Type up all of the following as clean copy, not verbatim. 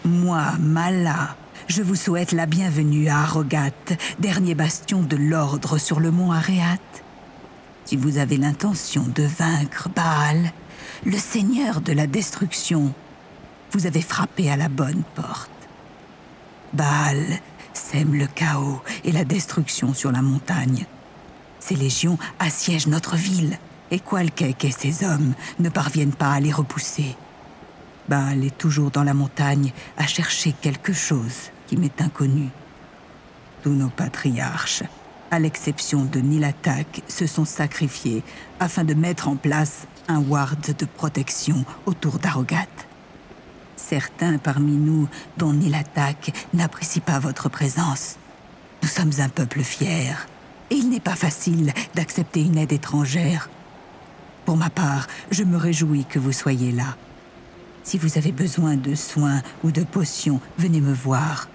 Moi, Mala, je vous souhaite la bienvenue à Arrogat, dernier bastion de l'ordre sur le mont Areat. Si vous avez l'intention de vaincre Baal, le seigneur de la destruction, vous avez frappé à la bonne porte. Baal sème le chaos et la destruction sur la montagne. Ses légions assiègent notre ville, et Qualkek et ses hommes ne parviennent pas à les repousser. Baal est toujours dans la montagne à chercher quelque chose qui m'est inconnu. Tous nos patriarches, à l'exception de Nilatak, se sont sacrifiés afin de mettre en place un ward de protection autour d'Arrogat. Certains parmi nous, dont Nilatak, n'apprécient pas votre présence. Nous sommes un peuple fier, et il n'est pas facile d'accepter une aide étrangère. Pour ma part, je me réjouis que vous soyez là. Si vous avez besoin de soins ou de potions, venez me voir.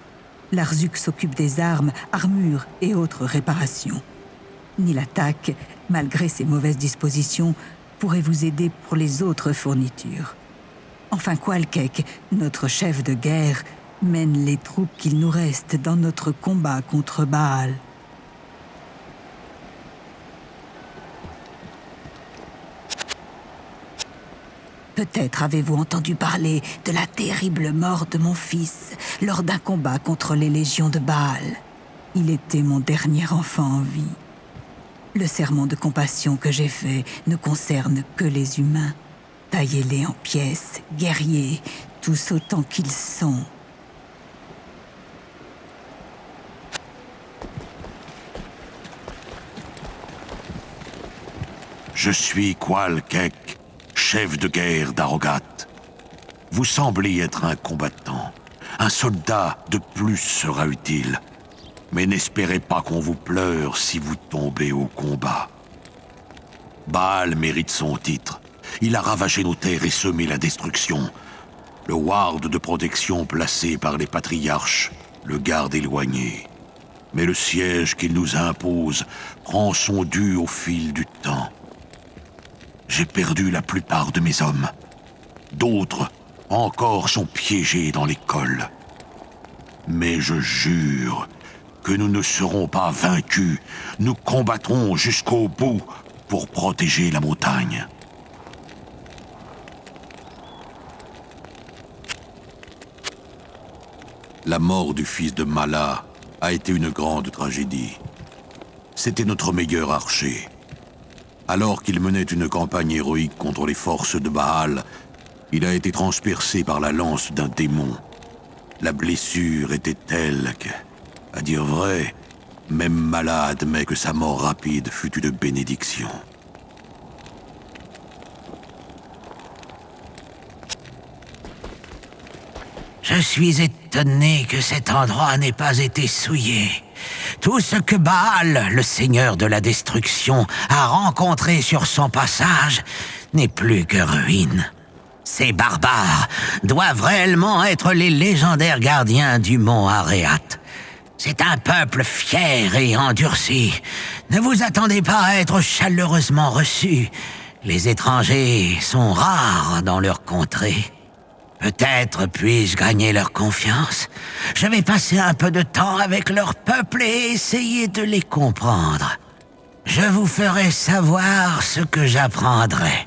Larzuk s'occupe des armes, armures et autres réparations. Nilatak, malgré ses mauvaises dispositions, pourrait vous aider pour les autres fournitures. Enfin, Qualkek, notre chef de guerre, mène les troupes qu'il nous reste dans notre combat contre Baal. Peut-être avez-vous entendu parler de la terrible mort de mon fils lors d'un combat contre les légions de Baal. Il était mon dernier enfant en vie. Le serment de compassion que j'ai fait ne concerne que les humains. Taillez-les en pièces, guerriers, tous autant qu'ils sont. Je suis Qualkek, chef de guerre d'Arrogat. Vous semblez être un combattant. Un soldat de plus sera utile. Mais n'espérez pas qu'on vous pleure si vous tombez au combat. Baal mérite son titre. Il a ravagé nos terres et semé la destruction. Le ward de protection placé par les patriarches le garde éloigné. Mais le siège qu'il nous impose prend son dû au fil du temps. J'ai perdu la plupart de mes hommes. D'autres encore sont piégés dans l'école. Mais je jure que nous ne serons pas vaincus. Nous combattrons jusqu'au bout pour protéger la montagne. La mort du fils de Mala a été une grande tragédie. C'était notre meilleur archer. Alors qu'il menait une campagne héroïque contre les forces de Baal, il a été transpercé par la lance d'un démon. La blessure était telle que, à dire vrai, même Mala admet que sa mort rapide fut une bénédiction. Je suis étonné que cet endroit n'ait pas été souillé. Tout ce que Baal, le seigneur de la destruction, a rencontré sur son passage n'est plus que ruine. Ces barbares doivent réellement être les légendaires gardiens du mont Areat. C'est un peuple fier et endurci. Ne vous attendez pas à être chaleureusement reçus. Les étrangers sont rares dans leur contrée. Peut-être puis-je gagner leur confiance. Je vais passer un peu de temps avec leur peuple et essayer de les comprendre. Je vous ferai savoir ce que j'apprendrai.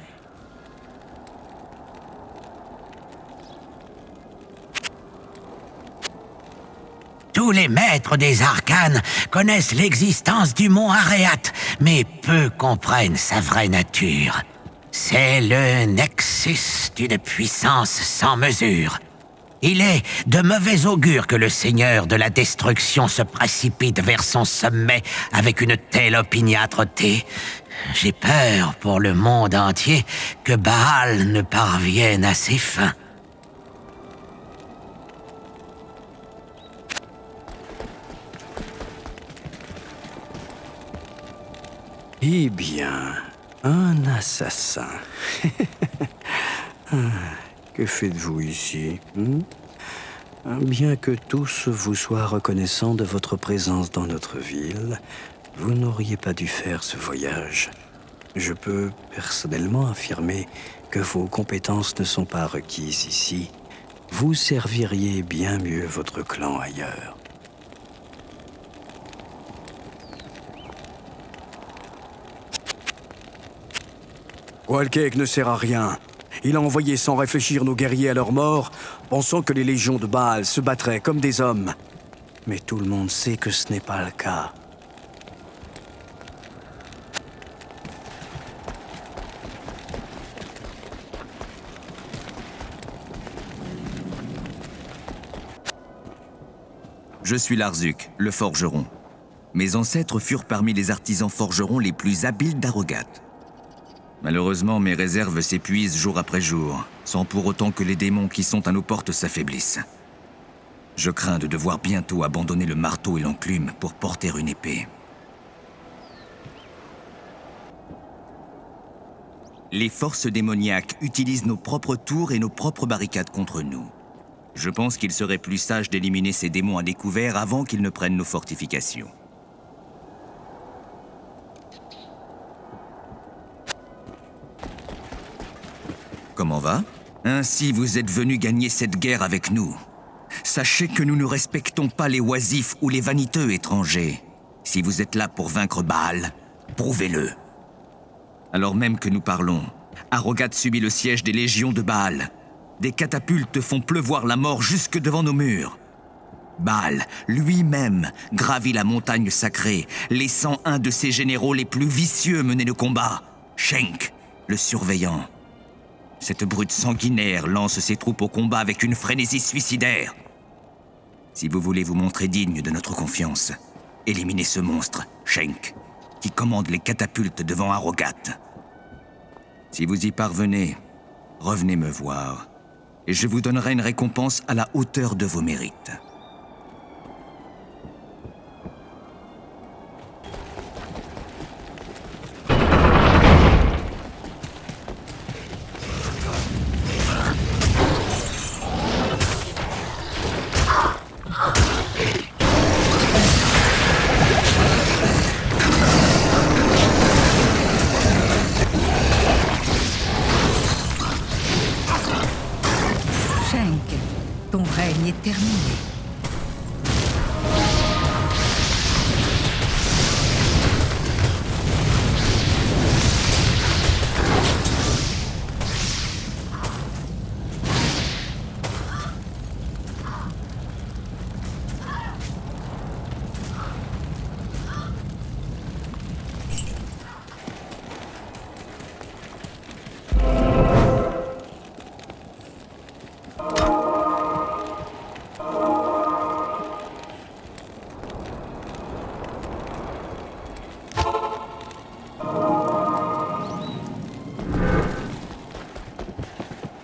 Tous les maîtres des arcanes connaissent l'existence du mont Areat, mais peu comprennent sa vraie nature. C'est le nexus d'une puissance sans mesure. Il est de mauvais augure que le seigneur de la destruction se précipite vers son sommet avec une telle opiniâtreté. J'ai peur pour le monde entier que Baal ne parvienne à ses fins. Eh bien, un assassin. Que faites-vous ici Bien que tous vous soient reconnaissants de votre présence dans notre ville, vous n'auriez pas dû faire ce voyage. Je peux personnellement affirmer que vos compétences ne sont pas requises ici. vous serviriez bien mieux votre clan ailleurs. Qualkek ne sert à rien. Il a envoyé sans réfléchir nos guerriers à leur mort, pensant que les légions de Baal se battraient comme des hommes. Mais tout le monde sait que ce n'est pas le cas. Je suis Larzuk, le forgeron. Mes ancêtres furent parmi les artisans forgerons les plus habiles d'Arogat. Malheureusement, mes réserves s'épuisent jour après jour, sans pour autant que les démons qui sont à nos portes s'affaiblissent. Je crains de devoir bientôt abandonner le marteau et l'enclume pour porter une épée. Les forces démoniaques utilisent nos propres tours et nos propres barricades contre nous. Je pense qu'il serait plus sage d'éliminer ces démons à découvert avant qu'ils ne prennent nos fortifications. Comment va? Ainsi vous êtes venus gagner cette guerre avec nous. Sachez que nous ne respectons pas les oisifs ou les vaniteux étrangers. Si vous êtes là pour vaincre Baal, prouvez-le. Alors même que nous parlons, Arogat subit le siège des légions de Baal. Des catapultes font pleuvoir la mort jusque devant nos murs. Baal, lui-même, gravit la montagne sacrée, laissant un de ses généraux les plus vicieux mener le combat, Shenk, le surveillant. Cette brute sanguinaire lance ses troupes au combat avec une frénésie suicidaire. Si vous voulez vous montrer digne de notre confiance, éliminez ce monstre, Shenk, qui commande les catapultes devant Arogat. Si vous y parvenez, revenez me voir, et je vous donnerai une récompense à la hauteur de vos mérites. Shenk, ton règne est terminé.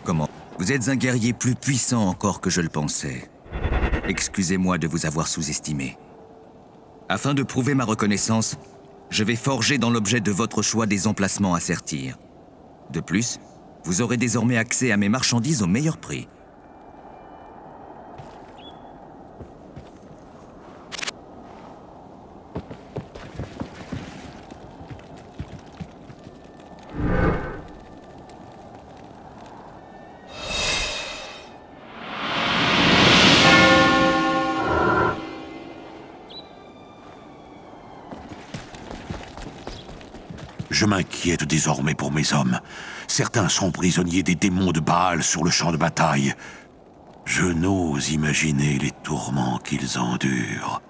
Comment? Vous êtes un guerrier plus puissant encore que je le pensais. Excusez-moi de vous avoir sous-estimé. Afin de prouver ma reconnaissance, je vais forger dans l'objet de votre choix des emplacements à sertir. De plus, vous aurez désormais accès à mes marchandises au meilleur prix. Je m'inquiète désormais pour mes hommes. Certains sont prisonniers des démons de Baal sur le champ de bataille. Je n'ose imaginer les tourments qu'ils endurent.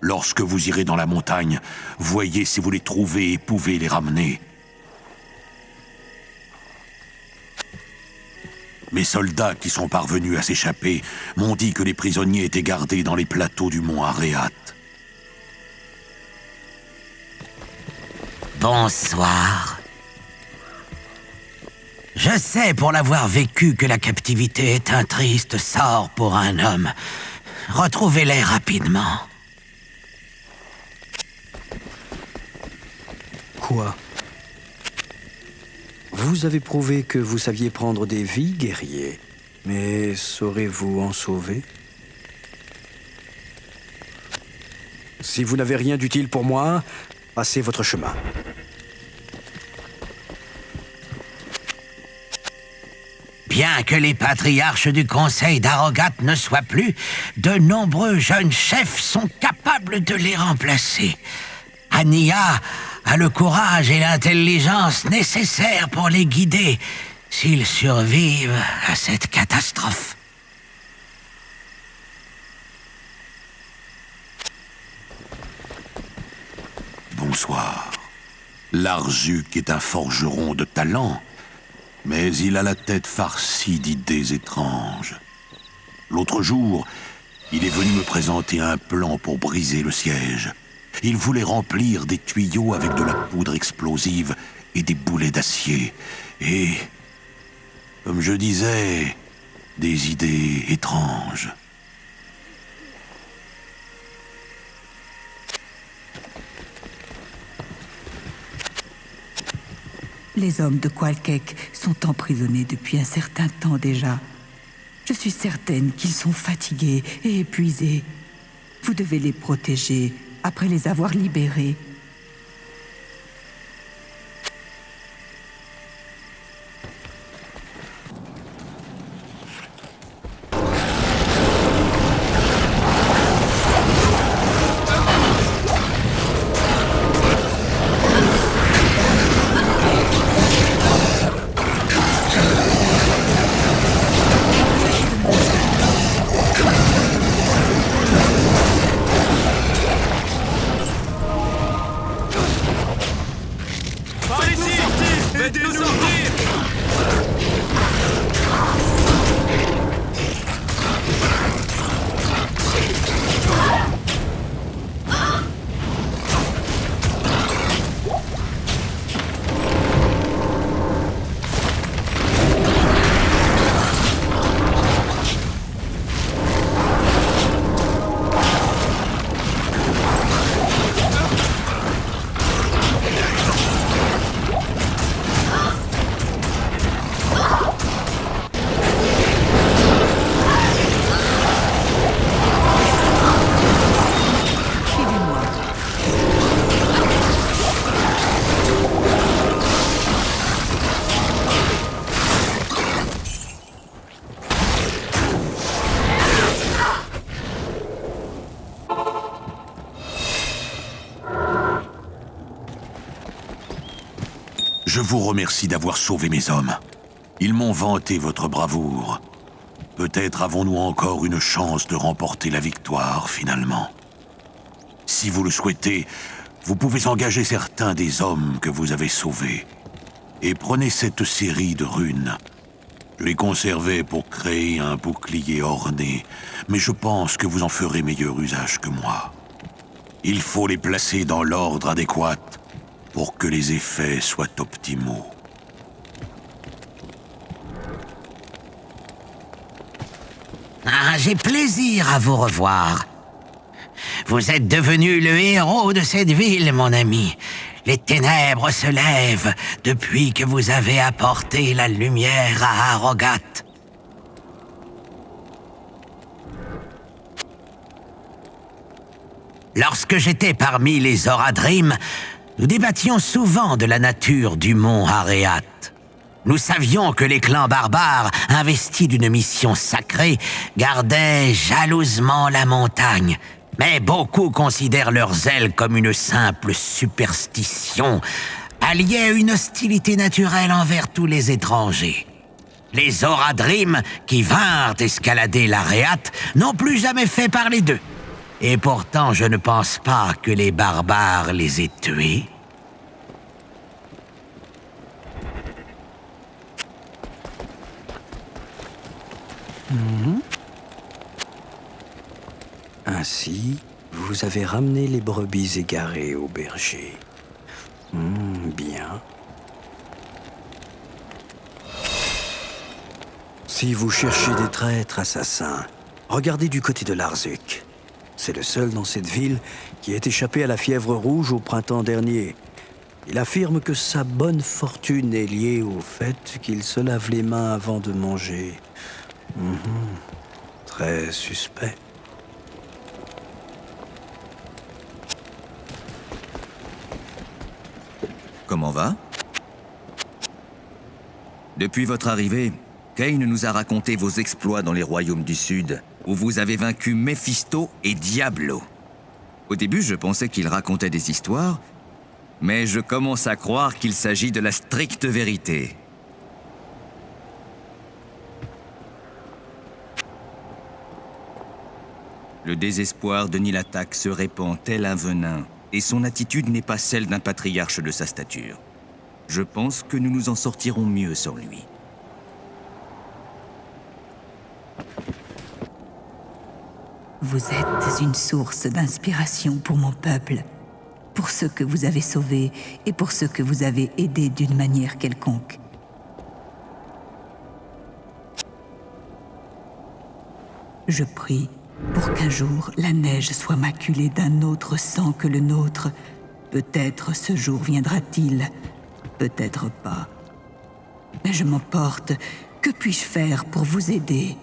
Lorsque vous irez dans la montagne, voyez si vous les trouvez et pouvez les ramener. Mes soldats qui sont parvenus à s'échapper m'ont dit que les prisonniers étaient gardés dans les plateaux du mont Aréat. Bonsoir. Je sais pour l'avoir vécu que la captivité est un triste sort pour un homme. Retrouvez-les rapidement. Quoi? Vous avez prouvé que vous saviez prendre des vies, guerrier. Mais saurez-vous en sauver? Si vous n'avez rien d'utile pour moi, passez votre chemin. Bien que les patriarches du conseil d'Arrogat ne soient plus, de nombreux jeunes chefs sont capables de les remplacer. Ania a le courage et l'intelligence nécessaires pour les guider s'ils survivent à cette catastrophe. Bonsoir. Larzuc est un forgeron de talent, mais il a la tête farcie d'idées étranges. L'autre jour, il est venu me présenter un plan pour briser le siège. Il voulait remplir des tuyaux avec de la poudre explosive et des boulets d'acier. Et, comme je disais, des idées étranges. Les hommes de Qualkek sont emprisonnés depuis un certain temps déjà. Je suis certaine qu'ils sont fatigués et épuisés. Vous devez les protéger après les avoir libérés. Je vous remercie d'avoir sauvé mes hommes. Ils m'ont vanté votre bravoure. Peut-être avons-nous encore une chance de remporter la victoire, finalement. Si vous le souhaitez, vous pouvez engager certains des hommes que vous avez sauvés. Et prenez cette série de runes. Je les conservais pour créer un bouclier orné, mais je pense que vous en ferez meilleur usage que moi. Il faut les placer dans l'ordre adéquat pour que les effets soient optimaux. Ah, j'ai plaisir à vous revoir. Vous êtes devenu le héros de cette ville, mon ami. Les ténèbres se lèvent depuis que vous avez apporté la lumière à Arrogat. Lorsque j'étais parmi les Oradrim, nous débattions souvent de la nature du mont Areat. Nous savions que les clans barbares, investis d'une mission sacrée, gardaient jalousement la montagne. Mais beaucoup considèrent leurs ailes comme une simple superstition, alliée à une hostilité naturelle envers tous les étrangers. Les Oradrim, qui vinrent escalader l'Areat, n'ont plus jamais fait parler d'eux. Et pourtant, je ne pense pas que les barbares les aient tués. Ainsi, vous avez ramené les brebis égarées au berger. Bien. Si vous cherchez des traîtres assassins, regardez du côté de Larzuc. C'est le seul dans cette ville qui est échappé à la fièvre rouge au printemps dernier. Il affirme que sa bonne fortune est liée au fait qu'il se lave les mains avant de manger. Très suspect. Comment va? Depuis votre arrivée, Kain nous a raconté vos exploits dans les royaumes du Sud, où vous avez vaincu Mephisto et Diablo. Au début, je pensais qu'il racontait des histoires, mais je commence à croire qu'il s'agit de la stricte vérité. Le désespoir de Nilatak se répand tel un venin, et son attitude n'est pas celle d'un patriarche de sa stature. Je pense que nous nous en sortirons mieux sans lui. Vous êtes une source d'inspiration pour mon peuple, pour ceux que vous avez sauvés et pour ceux que vous avez aidés d'une manière quelconque. Je prie pour qu'un jour la neige soit maculée d'un autre sang que le nôtre. Peut-être ce jour viendra-t-il, peut-être pas. Mais je m'emporte. Que puis-je faire pour vous aider ?